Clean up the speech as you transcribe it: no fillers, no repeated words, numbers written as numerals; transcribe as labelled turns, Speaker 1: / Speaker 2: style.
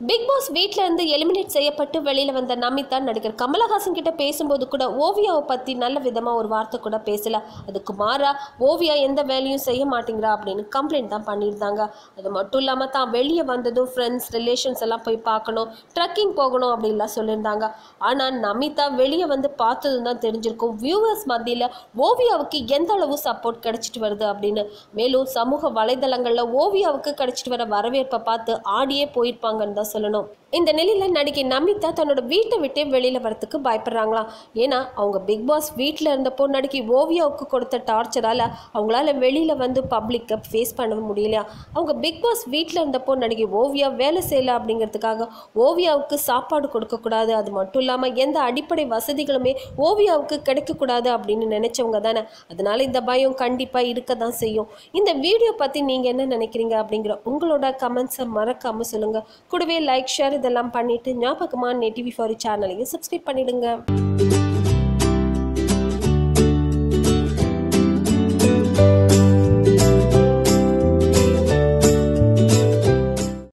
Speaker 1: Big pass வீட்டில் இருந்து eliminate செய்யப்பட்டு வெளியில் வந்த நமிதா நடிகர் கமலஹாசன் கிட்ட பேசும்போது கூட ஓவியாவை பற்றி நல்ல விதமாக ஒரு வார்த்தை கூட பேசலை. அதுக்கு மாறா ஓவியா எந்த வேலையும் செய்ய மாட்டேங்கிறா அப்படின்னு கம்ப்ளைண்ட் தான் பண்ணியிருந்தாங்க. அது மட்டும் இல்லாமல் தான் வெளியே வந்ததும் ஃப்ரெண்ட்ஸ் ரிலேஷன்ஸ் எல்லாம் போய் பார்க்கணும், ட்ரக்கிங் போகணும் அப்படின்லாம் சொல்லியிருந்தாங்க. ஆனால் நமிதா வெளியே வந்து பார்த்ததும் தான் தெரிஞ்சிருக்கும் வியூவர்ஸ் மத்தியில் ஓவியாவுக்கு எந்த அளவு சப்போர்ட் கிடைச்சிட்டு வருது அப்படின்னு. மேலும் சமூக வலைதளங்களில் ஓவியாவுக்கு கிடைச்சிட்டு வர வரவேற்பை பார்த்து ஆடியே போயிருப்பாங்கன்னு தான் சொல்லணும். இந்த நிலையில் நடிகை நமிதா தன்னோட வீட்டை விட்டே வெளியில் வரத்துக்கு பயப்படுறாங்களாம். ஏன்னா அவங்க பிக் பாஸ் வீட்டில் இருந்தப்போ நடிகை ஓவியாவுக்கு கொடுத்த டார்ச்சரால் அவங்களால வெளியில் வந்து பப்ளிக்கை ஃபேஸ் பண்ண முடியலையா. அவங்க பிக் பாஸ் வீட்டில் இருந்தப்போ நடிகை ஓவியா வேலை செய்யலை அப்படிங்கிறதுக்காக ஓவியாவுக்கு சாப்பாடு கொடுக்கக்கூடாது, அது மட்டும் இல்லாமல் எந்த அடிப்படை வசதிகளுமே ஓவியாவுக்கு கிடைக்கக்கூடாது அப்படின்னு நினைச்சவங்க தானே. அதனால இந்த பயம் கண்டிப்பாக இருக்க தான் செய்யும். இந்த வீடியோ பற்றி நீங்கள் என்ன நினைக்கிறீங்க அப்படிங்கிற உங்களோட கமெண்ட்ஸை மறக்காமல் சொல்லுங்கள். கூடவே லைக், ஷேர் இதெல்லாம் பண்ணிவிட்டு ஞாபகமாக NET TV4 சேனலையும் சப்ஸ்கிரைப் பண்ணிடுங்க.